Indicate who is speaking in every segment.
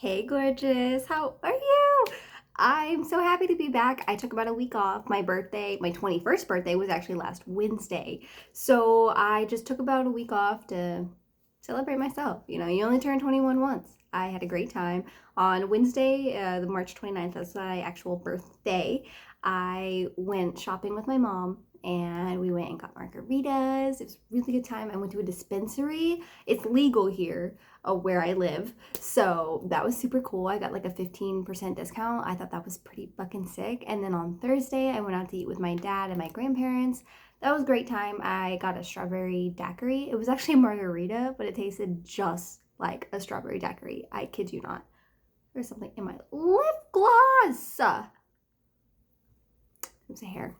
Speaker 1: Hey, gorgeous. How are you? I'm so happy to be back. I took about a week off. My birthday, my 21st birthday, was actually last Wednesday. So I just took about a week off to celebrate myself. You know, you only turn 21 once. I had a great time. On Wednesday, the March 29th, that's my actual birthday, I went shopping with my mom and we went and got margaritas. It was a really good time. I went to a dispensary. It's legal here where I live. So that was super cool. I got like a 15% discount. I thought that was pretty fucking sick. And then on Thursday, I went out to eat with my dad and my grandparents. That was a great time. I got a strawberry daiquiri. It was actually a margarita, but it tasted just like a strawberry daiquiri. I kid you not. There's something in my lip gloss. It was a hair.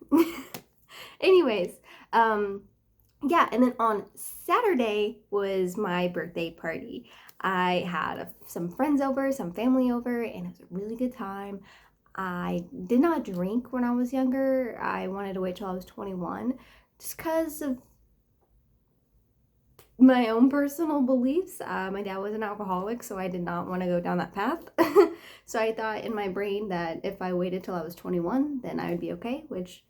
Speaker 1: Anyways, yeah, and then on Saturday was my birthday party. I had some friends over, some family over, and it was a really good time. I did not drink when I was younger. I wanted to wait till I was 21 just because of my own personal beliefs. My dad was an alcoholic, so I did not want to go down that path. So I thought in my brain that if I waited till I was 21, then I would be okay, which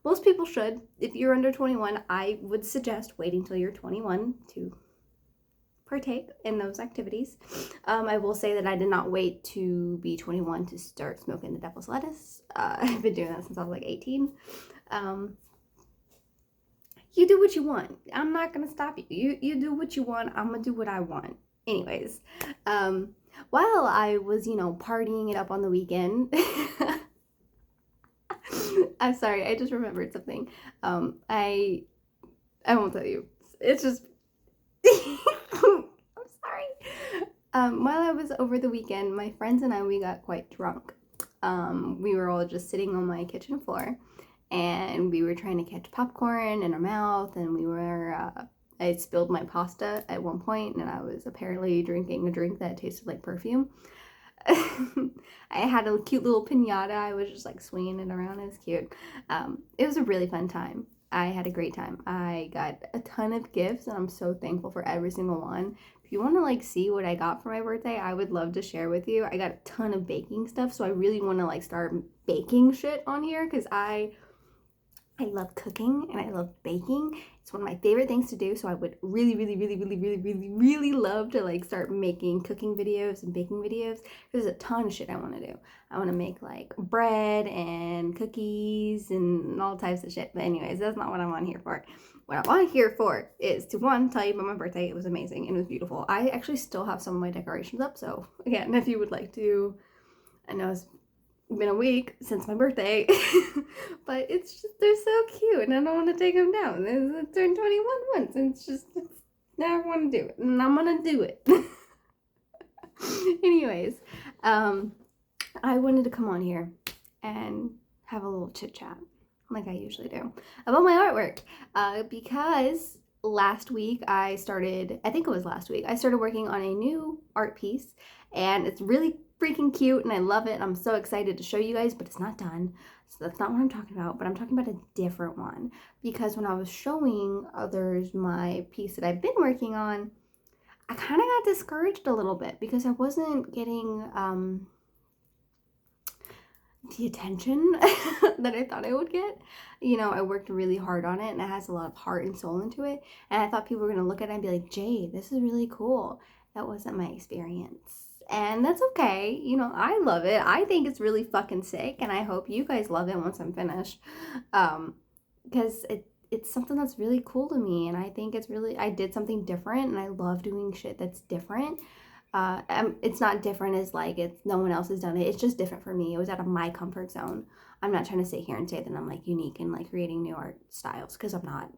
Speaker 1: most people should. If you're under 21, I would suggest waiting till you're 21 to partake in those activities. I will say that I did not wait to be 21 to start smoking the devil's lettuce. I've been doing that since I was like 18. You do what you want. I'm not gonna stop you. You do what you want. I'm gonna do what I want. Anyways, while I was, partying it up on the weekend, I'm sorry, I just remembered something. I won't tell you. It's just I'm sorry. While I was over the weekend, my friends and we got quite drunk. We were all just sitting on my kitchen floor, and we were trying to catch popcorn in our mouth, and I spilled my pasta at one point, and I was apparently drinking a drink that tasted like perfume. I had a cute little piñata. I was just like swinging it around. It was cute. It was a really fun time. I had a great time. I got a ton of gifts, and I'm so thankful for every single one. If you want to see what I got for my birthday, I would love to share with you. I got a ton of baking stuff, so I really want to start baking shit on here because I love cooking and I love baking. It's one of my favorite things to do. So I would really, really, really, really, really, really, really love to start making cooking videos and baking videos. There's a ton of shit I want to do. I want to make bread and cookies and all types of shit. But anyways, that's not what I'm on here for. What I'm on here for is to tell you about my birthday. It was amazing and it was beautiful. I actually still have some of my decorations up. So again, if you would like to, I know it's been a week since my birthday, but it's just, they're so cute and I don't want to take them down. I turned 21 once and now I want to do it and I'm gonna do it. Anyways, I wanted to come on here and have a little chit chat like I usually do about my artwork, because last week I started working on a new art piece, and it's really freaking cute and I love it and I'm so excited to show you guys, but it's not done. So that's not what I'm talking about, but I'm talking about a different one, because when I was showing others my piece that I've been working on, I kind of got discouraged a little bit because I wasn't getting the attention that I thought I would get. I worked really hard on it and it has a lot of heart and soul into it, and I thought people were going to look at it and be like, Jade, this is really cool. That wasn't my experience. And that's okay. I love it. I think it's really fucking sick, and I hope you guys love it once I'm finished. Because it's something that's really cool to me, and I think I did something different, and I love doing shit that's different. It's not different as no one else has done it. It's just different for me. It was out of my comfort zone. I'm not trying to sit here and say that I'm unique and creating new art styles, because I'm not.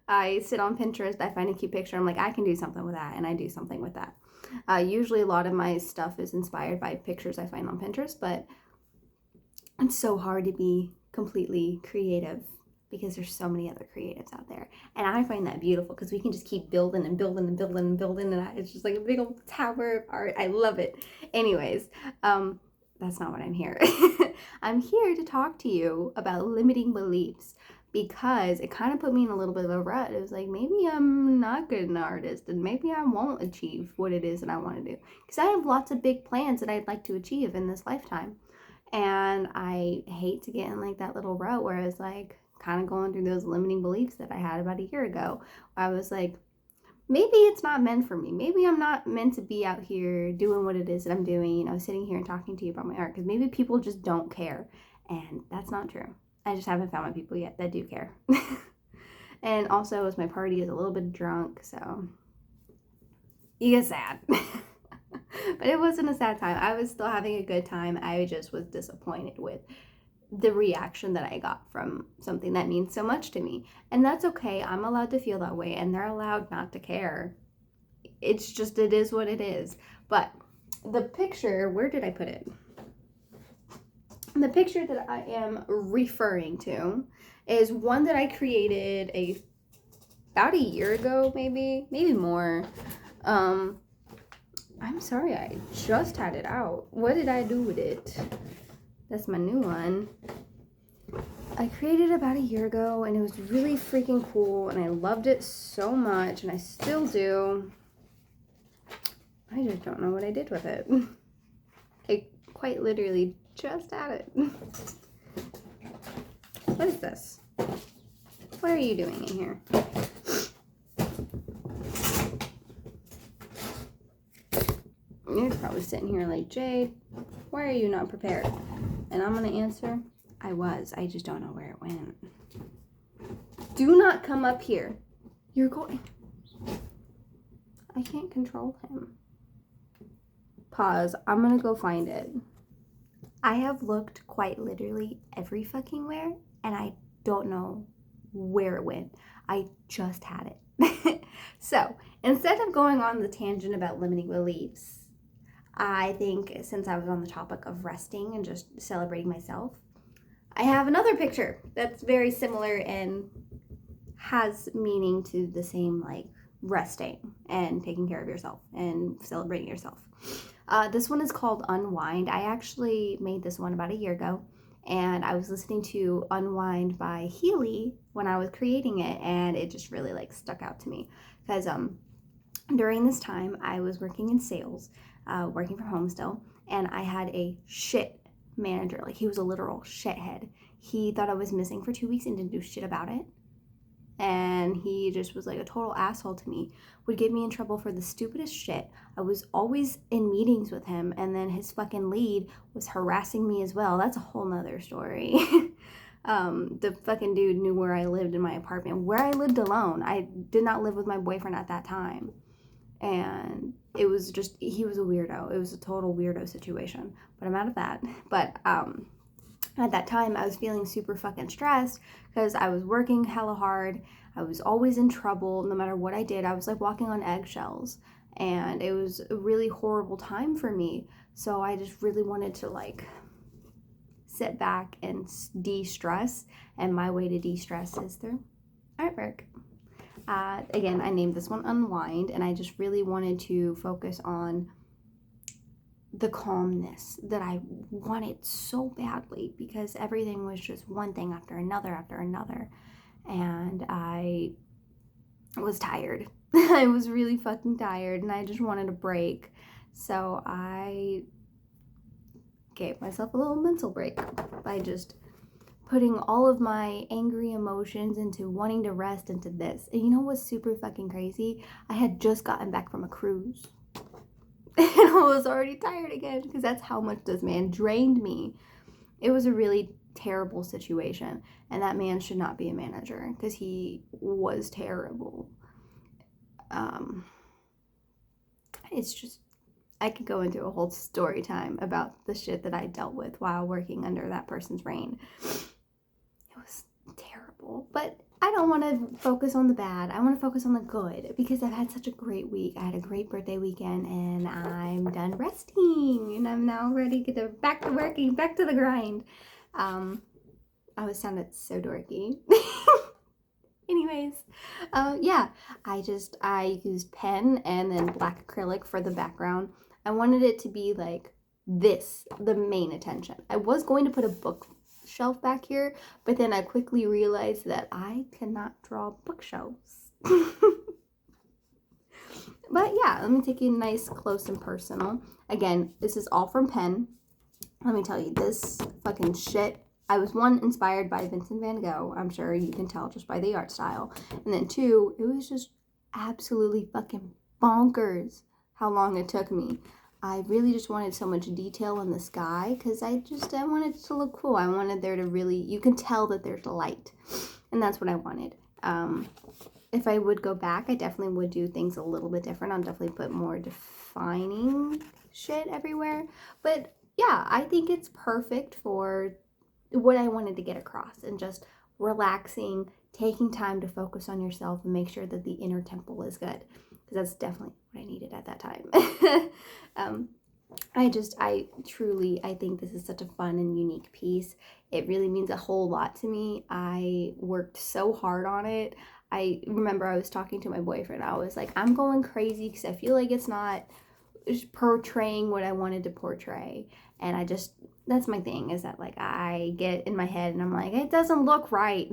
Speaker 1: I sit on Pinterest, I find a cute picture, I'm like, I can do something with that, and I do something with that. Usually a lot of my stuff is inspired by pictures I find on Pinterest, but it's so hard to be completely creative because there's so many other creatives out there. And I find that beautiful because we can just keep building and building and building and building, and it's just like a big old tower of art. I love it. Anyways, that's not what I'm here. I'm here to talk to you about limiting beliefs, because it kind of put me in a little bit of a rut. It was like, maybe I'm not good an artist, and maybe I won't achieve what it is that I want to do. Because I have lots of big plans that I'd like to achieve in this lifetime. And I hate to get in like that little rut where I was like kind of going through those limiting beliefs that I had about a year ago. I was like, maybe it's not meant for me. Maybe I'm not meant to be out here doing what it is that I'm doing, you know, sitting here and talking to you about my art. Because maybe people just don't care. And that's not true. I just haven't found my people yet that do care. And also, as my party is a little bit drunk, so you get sad. But it wasn't a sad time. I was still having a good time. I just was disappointed with the reaction that I got from something that means so much to me. And that's okay. I'm allowed to feel that way, and they're allowed not to care. It's just, it is what it is. But the picture, where did I put it? The picture that I am referring to is one that I created about a year ago, maybe more. I'm sorry, I just had it out. What did I do with it? That's my new one. I created it about a year ago, and it was really freaking cool, and I loved it so much, and I still do. I just don't know what I did with it. I quite literally just had it. What is this? What are you doing in here? You're probably sitting here like, Jade, why are you not prepared? And I'm going to answer, I was. I just don't know where it went. Do not come up here. You're going. I can't control him. Pause. I'm going to go find it. I have looked quite literally every fucking where, and I don't know where it went. I just had it. So, instead of going on the tangent about limiting beliefs, I think since I was on the topic of resting and just celebrating myself, I have another picture that's very similar and has meaning to the same, like, resting and taking care of yourself and celebrating yourself. This one is called Unwind. I actually made this one about a year ago, and I was listening to Unwind by Healy when I was creating it, and it just really like stuck out to me because during this time I was working in sales, working from home still, and I had a shit manager. Like, he was a literal shithead. He thought I was missing for 2 weeks and didn't do shit about it. And he just was like a total asshole to me, would get me in trouble for the stupidest shit. I was always in meetings with him, and then his fucking lead was harassing me as well. That's a whole nother story. The fucking dude knew where I lived in my apartment, where I lived alone. I did not live with my boyfriend at that time. And it was just, he was a weirdo. It was a total weirdo situation, but I'm out of that. But at that time, I was feeling super fucking stressed because I was working hella hard. I was always in trouble. No matter what I did, I was like walking on eggshells. And it was a really horrible time for me. So I just really wanted to like sit back and de-stress. And my way to de-stress is through artwork. Again, I named this one Unwind. And I just really wanted to focus on the calmness that I wanted so badly, because everything was just one thing after another, and I was tired. I was really fucking tired, and I just wanted a break. So I gave myself a little mental break by just putting all of my angry emotions into wanting to rest into this. And you know what's super fucking crazy? I had just gotten back from a cruise. And I was already tired again because that's how much this man drained me. It was a really terrible situation. And that man should not be a manager because he was terrible. It's just, I could go into a whole story time about the shit that I dealt with while working under that person's reign. It was terrible. But I don't want to focus on the bad. I want to focus on the good because I've had such a great week. I had a great birthday weekend, and I'm done resting, and I'm now ready to get back to working, back to the grind. I always sounded so dorky. Anyways, yeah, I used pen and then black acrylic for the background. I wanted it to be like this, the main attention. I was going to put a book bookshelf back here, but then I quickly realized that I cannot draw bookshelves. But yeah, let me take you nice, close, and personal. Again, this is all from pen. Let me tell you, this fucking shit. I was, one, inspired by Vincent van Gogh. I'm sure you can tell just by the art style. And then two, it was just absolutely fucking bonkers how long it took me. I really just wanted so much detail in the sky because I wanted it to look cool. I wanted there to really, you can tell that there's light. And that's what I wanted. If I would go back, I definitely would do things a little bit different. I'll definitely put more defining shit everywhere. But yeah, I think it's perfect for what I wanted to get across, and just relaxing, taking time to focus on yourself and make sure that the inner temple is good, because that's definitely what I needed at that time. I think this is such a fun and unique piece. It really means a whole lot to me. I worked so hard on it. I remember I was talking to my boyfriend. I was like, I'm going crazy because I feel like it's not portraying what I wanted to portray. And that's my thing, is that like I get in my head and I'm like, it doesn't look right.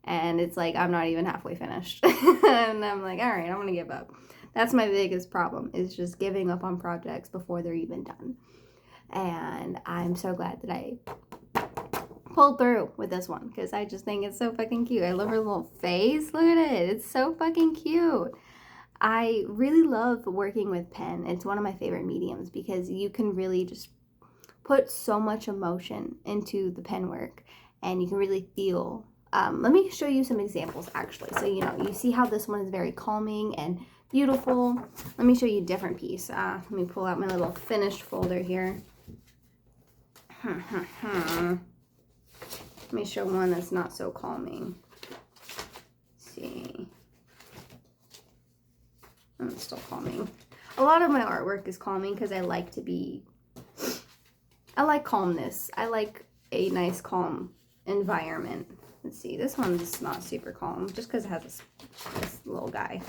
Speaker 1: And it's like, I'm not even halfway finished. And I'm like, all right, I'm gonna give up. That's my biggest problem, is just giving up on projects before they're even done. And I'm so glad that I pulled through with this one, because I just think it's so fucking cute. I love her little face. Look at it. It's so fucking cute. I really love working with pen. It's one of my favorite mediums because you can really just put so much emotion into the pen work, and you can really feel. Let me show you some examples, actually. So, you see how this one is very calming and beautiful. Let me show you a different piece. Let me pull out my little finished folder here. Let me show one that's not so calming. Let's see. It's still calming. A lot of my artwork is calming because I like calmness. I like a nice, calm environment. Let's see. This one's not super calm just because it has this little guy.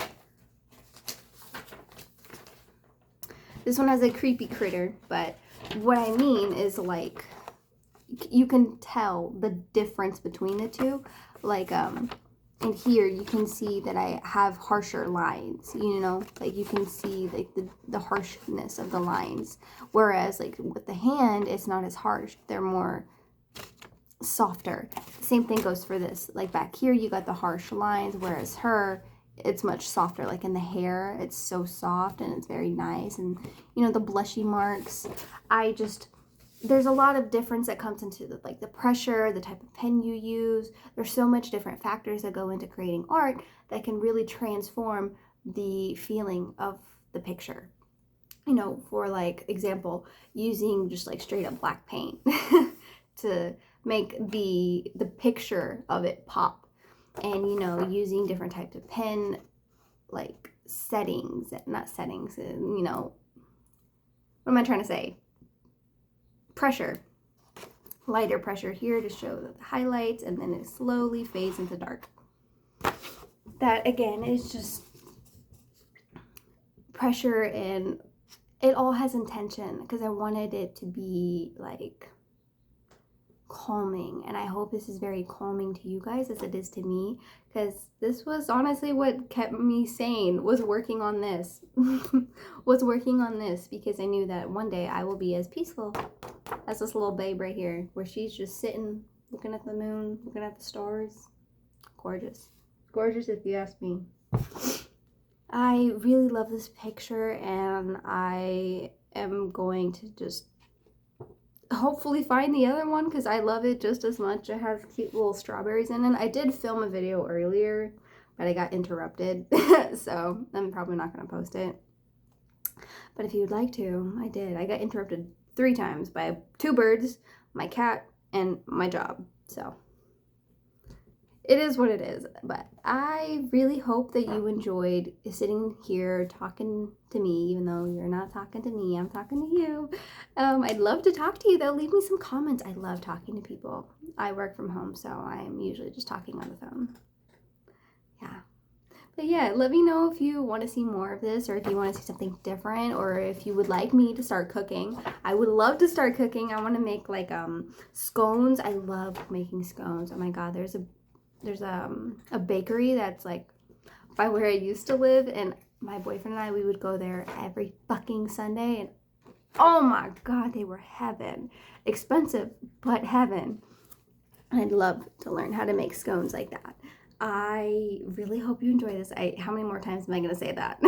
Speaker 1: This one has a creepy critter, but what I mean is, like, you can tell the difference between the two. Like, and here you can see that I have harsher lines, like you can see like the harshness of the lines. Whereas like with the hand, it's not as harsh. They're more softer. Same thing goes for this. Like back here, you got the harsh lines, whereas it's much softer. Like in the hair, it's so soft and it's very nice. And the blushy marks, there's a lot of difference that comes into the pressure, the type of pen you use. There's so much different factors that go into creating art that can really transform the feeling of the picture. For like example, using just like straight up black paint to make the picture of it pop. And using different types of pen, like not settings, what am I trying to say? Pressure. Lighter pressure here to show the highlights, and then it slowly fades into dark. That again is just pressure, and it all has intention because I wanted it to be like calming, and I hope this is very calming to you guys as it is to me, because this was honestly what kept me sane, was working on this. Because I knew that one day I will be as peaceful as this little babe right here, where she's just sitting looking at the moon, looking at the stars. Gorgeous if you ask me. I really love this picture, and I am going to just hopefully find the other one because I love it just as much. It has cute little strawberries in it. I did film a video earlier, but I got interrupted, so I'm probably not going to post it. But if you would like to, I did. I got interrupted 3 times by 2 birds, my cat, and my job. So it is what it is. But I really hope that you enjoyed sitting here talking to me, even though you're not talking to me, I'm talking to you. I'd love to talk to you though. Leave me some comments. I love talking to people. I work from home, so I'm usually just talking on the phone. Yeah. But yeah, let me know if you want to see more of this or if you want to see something different or if you would like me to start cooking. I would love to start cooking. I want to make like scones. I love making scones. Oh my god, there's a bakery that's like by where I used to live, and my boyfriend and I, we would go there every fucking Sunday, and oh my god, they were heaven. Expensive, but heaven. I'd love to learn how to make scones like that. I really hope you enjoy this. How many more times am I going to say that?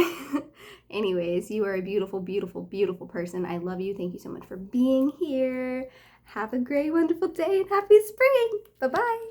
Speaker 1: Anyways, you are a beautiful, beautiful, beautiful person. I love you. Thank you so much for being here. Have a great, wonderful day and happy spring. Bye-bye.